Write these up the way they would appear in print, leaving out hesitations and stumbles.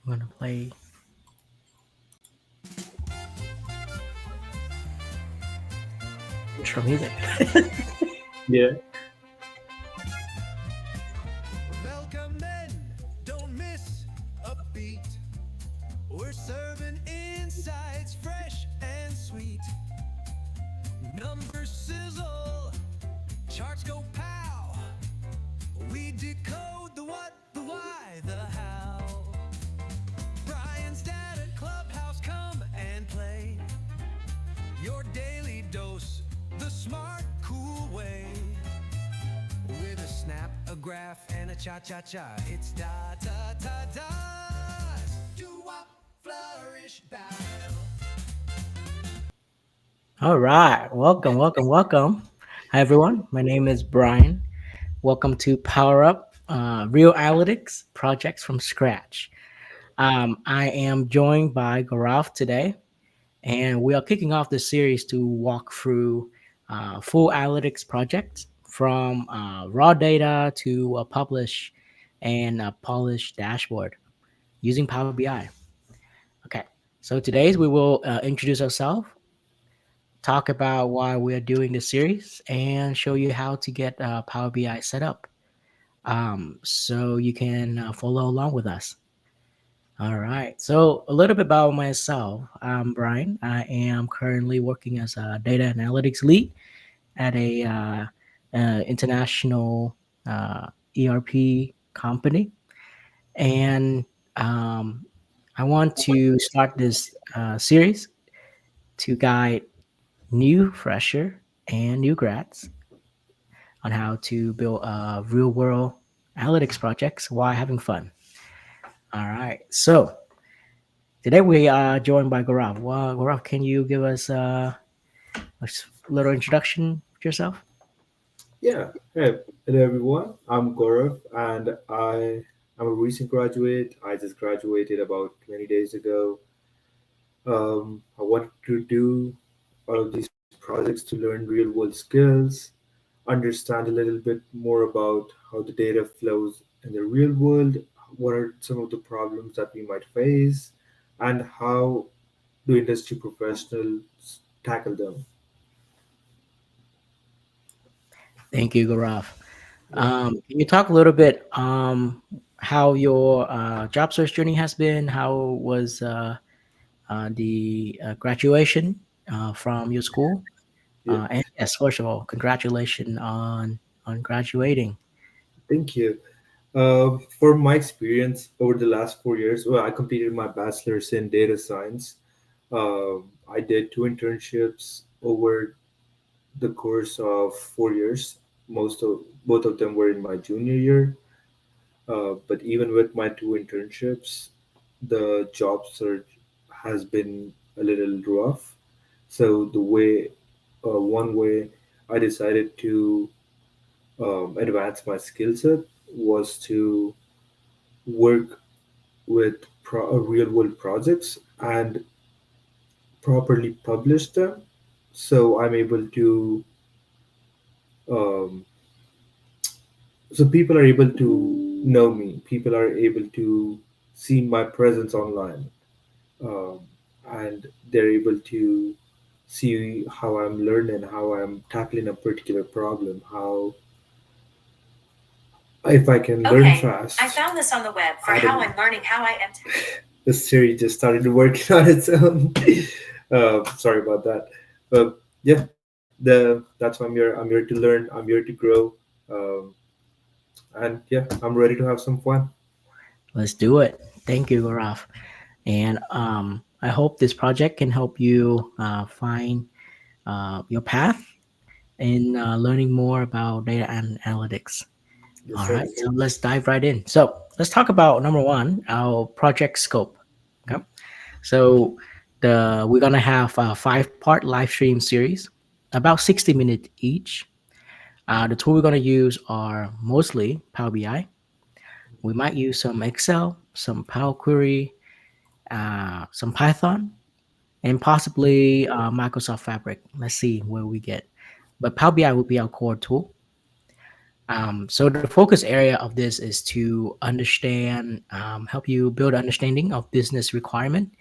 I'm gonna play intro music. Yeah. Welcome then, don't miss a beat. We're serving insights fresh and sweet. Numbers sizzle, charts go pow. We decode the what, the why, the how. Brian's data clubhouse, come and play. Your daily dose, the smart, cool way. With a snap, a graph, and a cha-cha-cha. It's da-da-da-das. Do-wop, flourish, bow. All right, welcome. Hi everyone, my name is Brian. Welcome to Power Up Real Analytics Projects from Scratch. I am joined by Gaurav today, and we are kicking off the series to walk through full analytics projects from raw data to a publish and a polished dashboard using Power BI. Okay, so today's we will introduce ourselves, talk about why we are doing this series, and show you how to get Power BI set up so you can follow along with us. All right. So, a little bit about myself. I'm Brian. I am currently working as a data analytics lead at a international ERP company, and um, I want to start this series to guide new fresher and new grads on how to build real world analytics projects while having fun. All right. So today we are joined by Gaurav. Well, Gaurav, can you give us little introduction to yourself? Yeah. Hey, hello everyone. I'm Gaurav and I'm a recent graduate. I just graduated about 20 days ago. I wanted to do all of these projects to learn real world skills, understand a little bit more about how the data flows in the real world, what are some of the problems that we might face, and how do industry professionals tackle them. Thank you, Gaurav. Yeah. Can you talk a little bit how your job search journey has been? How was the graduation from your school? Yeah. And yes, first of all, congratulations on graduating. Thank you. For my experience over the last 4 years, well, I completed my bachelor's in data science. I did two internships over the course of 4 years. Most of Both of them were in my junior year. But even with my two internships, the job search has been a little rough. So one way I decided to advance my skill set was to work with real world projects and properly publish them, so I'm able to um, so people are able to know me, people are able to see my presence online, um, and they're able to see how I'm learning, how I'm tackling a particular problem, how if I can learn Okay, I fast. found this on the web for I how don't. I'm learning how I am. The Siri just started working on its own. Sorry about that. But yeah, that's why I'm here. I'm here to learn. I'm here to grow. Um, and yeah, I'm ready to have some fun. Let's do it. Thank you, Gaurav. And I hope this project can help you find your path in learning more about data and analytics. Yes, All sir. right, so let's dive right in. So let's talk about number one, our project scope. Okay, so the we're gonna have a five-part live stream series, about 60 minutes each. The tool we're gonna use are mostly Power BI. We might use some Excel, some Power Query, some Python, and possibly Microsoft Fabric. Let's see where we get. But Power BI will be our core tool. So the focus area of this is to understand, help you build understanding of business requirement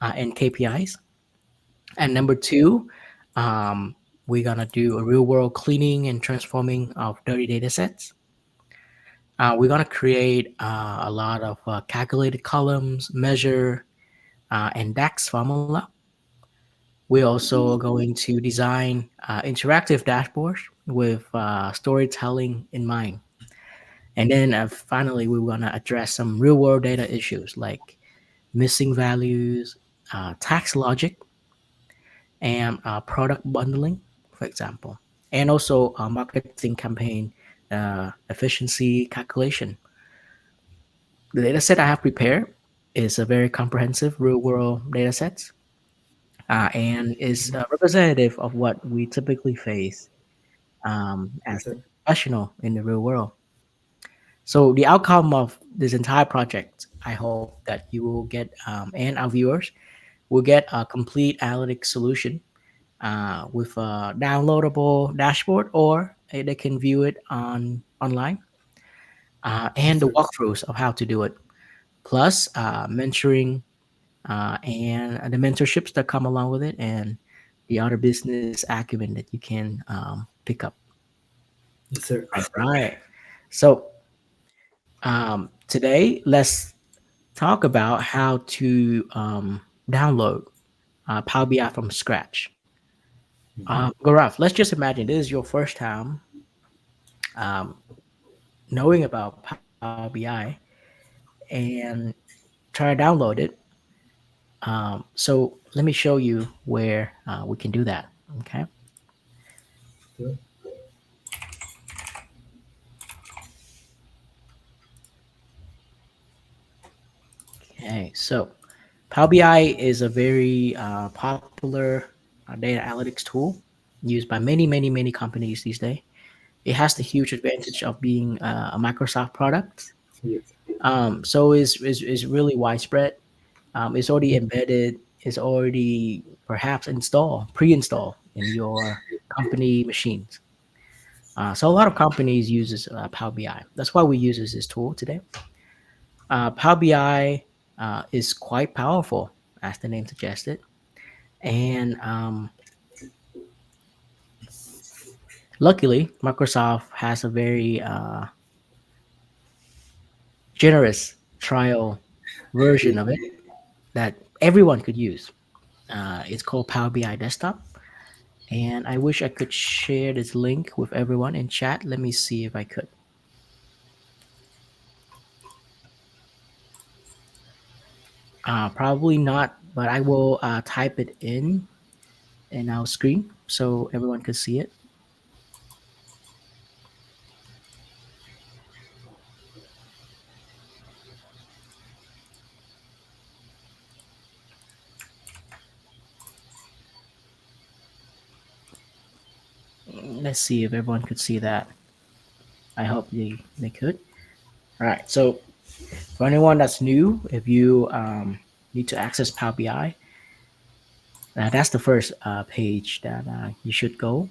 and KPIs. And number two, um, we're gonna do a real world cleaning and transforming of dirty data sets. We're gonna create a lot of calculated columns, measure, and DAX formula. We're also going to design interactive dashboards with storytelling in mind. And then finally, we want to address some real world data issues like missing values, tax logic, and product bundling, for example, and also marketing campaign efficiency calculation. The data set I have prepared is a very comprehensive real world data set and is representative of what we typically face Yes, as sir. a professional in the real world. So the outcome of this entire project, I hope that you will get, and our viewers will get a complete analytics solution with a downloadable dashboard, or they can view it online, Yes, and the sir. walkthroughs of how to do it, plus mentoring and the mentorships that come along with it, and the other business acumen that you can pick up. Yes, sir. All right. So today, let's talk about how to download Power BI from scratch. Gaurav, let's just imagine this is your first time um, knowing about Power BI and try to download it. So let me show you where we can do that. Okay. Yeah. Okay. So Power BI is a very popular data analytics tool used by many, many, many companies these days. It has the huge advantage of being a Microsoft product. Yes. So is really widespread. It's already embedded. It's already perhaps installed, pre-installed in your company machines. So a lot of companies uses Power BI. That's why we use this tool today. Power BI is quite powerful, as the name suggested, and luckily, Microsoft has a very generous trial Yeah. version of it that everyone could use. It's called Power BI Desktop. And I wish I could share this link with everyone in chat. Let me see if I could. Probably not, but I will type it in our screen so everyone could see it. Let's see if everyone could see that. I hope they could. All right. So for anyone that's new, if you need to access Power BI, that's the first page that you should go.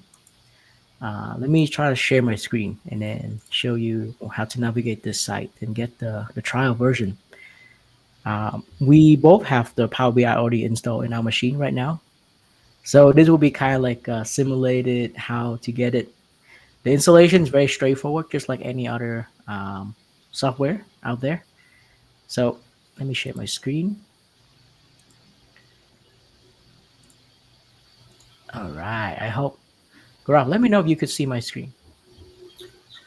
Let me try to share my screen and then show you how to navigate this site and get the trial version. We both have the Power BI already installed in our machine right now. So this will be kind of like simulated how to get it. The installation is very straightforward, just like any other software out there. So let me share my screen. All right. I hope. Gaurav, let me know if you could see my screen.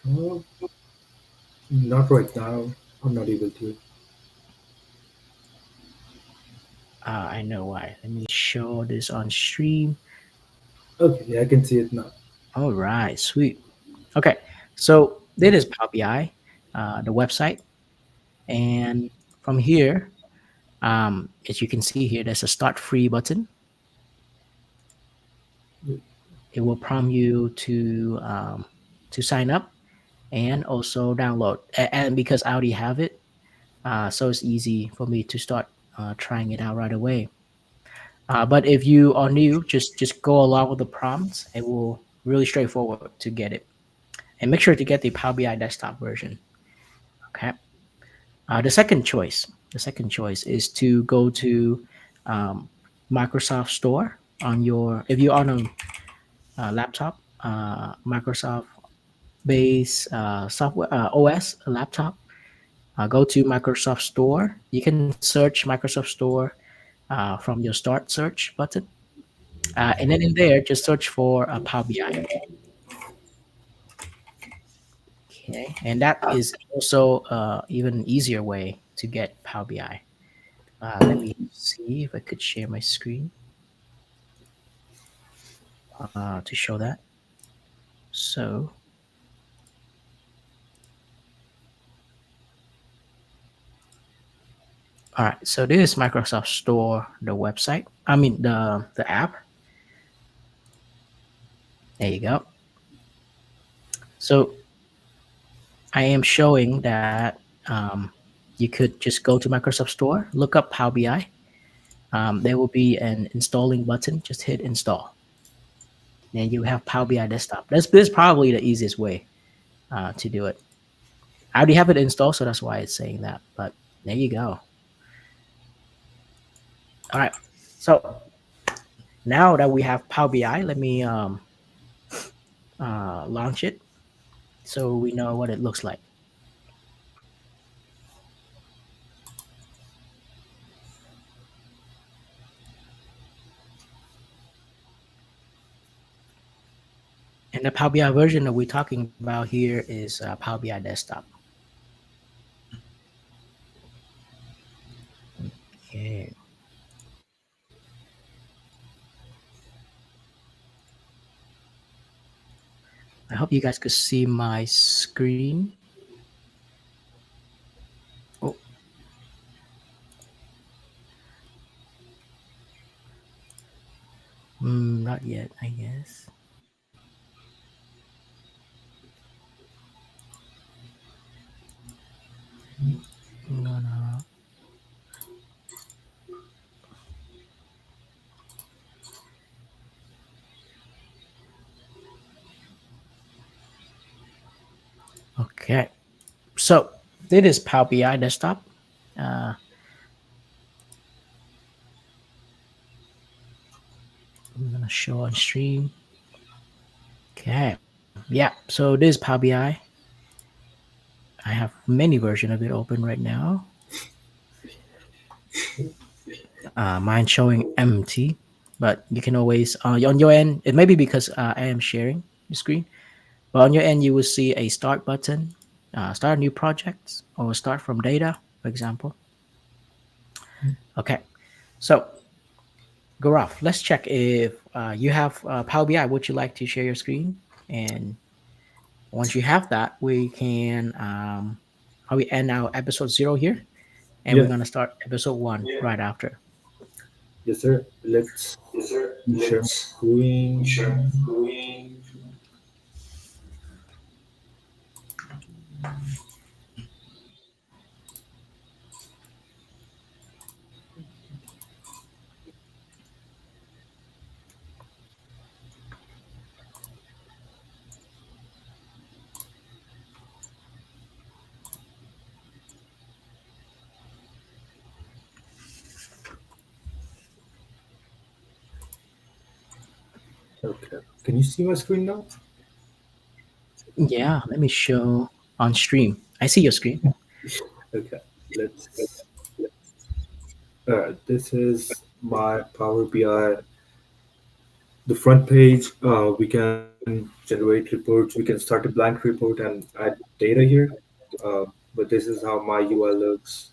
Uh, Not right now. I'm not able to. I know why. Let me show this on stream. Okay, yeah, I can see it now. All right. Sweet. Okay. So this is Power BI, the website. And from here, as you can see here, there's a start free button. It will prompt you to sign up and also download. And because I already have it, so it's easy for me to start trying it out right away. But if you are new, just go along with the prompts. It will really straightforward to get it. and make sure to get the Power BI desktop version. Okay. The second choice is to go to um, Microsoft Store on your if you're on a laptop, Microsoft base software OS laptop. Go to Microsoft Store. You can search Microsoft Store from your Start search button, and then in there, just search for Power BI. Okay, and that is also even easier way to get Power BI. Let me see if I could share my screen to show that. So, all right. So this is Microsoft Store, the website. I mean the app. There you go. So I am showing that you could just go to Microsoft Store, look up Power BI. There will be an installing button. Just hit install. Then you have Power BI desktop. This is probably the easiest way to do it. I already have it installed, so that's why it's saying that. But there you go. All right. So now that we have Power BI, let me launch it so we know what it looks like. And the Power BI version that we're talking about here is Power BI Desktop. Okay. I hope you guys could see my screen. Oh, not yet, I guess. I'm gonna. Okay. So this is Power BI Desktop. Uh, I'm gonna show on stream. Okay. Yeah. So this is Power BI. I have many versions of it open right now. Mine showing empty, but you can always on your end. It may be because I am sharing the screen, but on your end you will see a start button, start new projects, or start from data, for example. Okay, so Gaurav, let's check if you have Power BI. Would you like to share your screen? And once you have that, we can we end our episode 0 here, and we're Yeah. gonna start episode 1 right after. Yes, sir. Let's share my screen. Okay. Can you see my screen now? Yeah, let me show on stream. I see your screen. Okay. Let's. This is my Power BI. The front page. We can generate reports. We can start a blank report and add data here. But this is how my UI looks.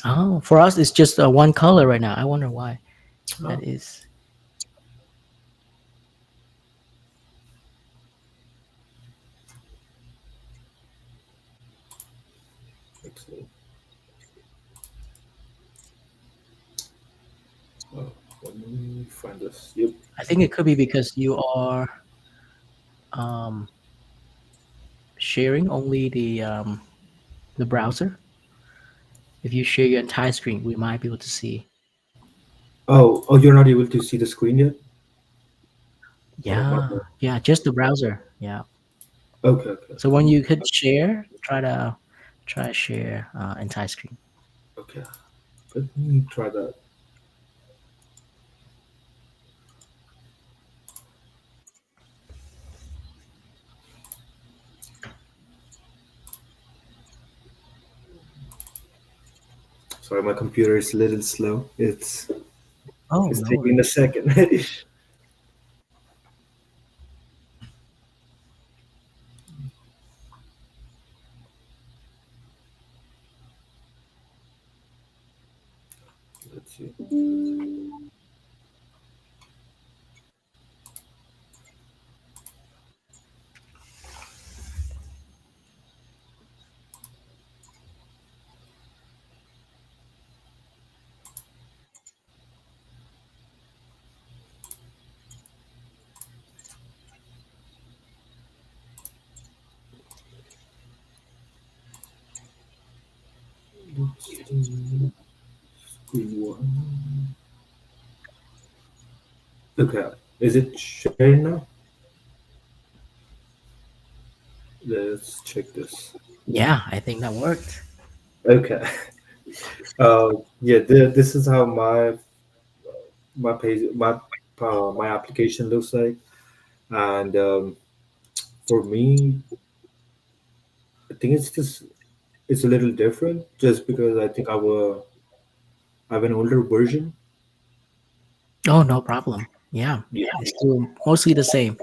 Oh, for us, it's just one color right now. I wonder why that Oh, is. excellent. Oh, let me find this. Yep. I think it could be because you are um, sharing only the browser. If you share your entire screen, we might be able to see. Oh, you're not able to see the screen yet? Oh, my Yeah, bad. yeah, just the browser. Yeah. Okay, okay, So when you hit share, try to share entire screen. okay. Let me try that. Sorry, my computer is a little slow. Oh, It's no taking a worries. second. Let's see. Let's see. Screen one. Okay. Is it sharing now? Let's check this. Yeah, I think that worked. Okay. Yeah, this is how my page my application looks like, and for me, I think it's a little different just because I think I have an older version. Oh, no problem. Yeah, Yeah. it's still mostly the same.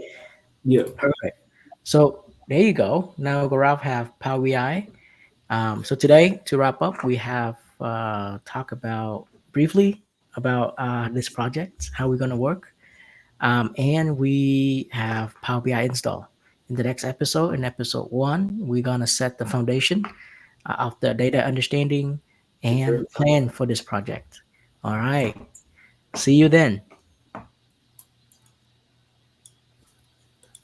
Yeah. Perfect. So there you go. Now Gaurav have Power BI. So today, to wrap up, we have talk about briefly about this project, how we're gonna work, and we have Power BI install. In the next episode, in episode one, we're gonna set the foundation of the data understanding Okay. and plan for this project. All right. See you then.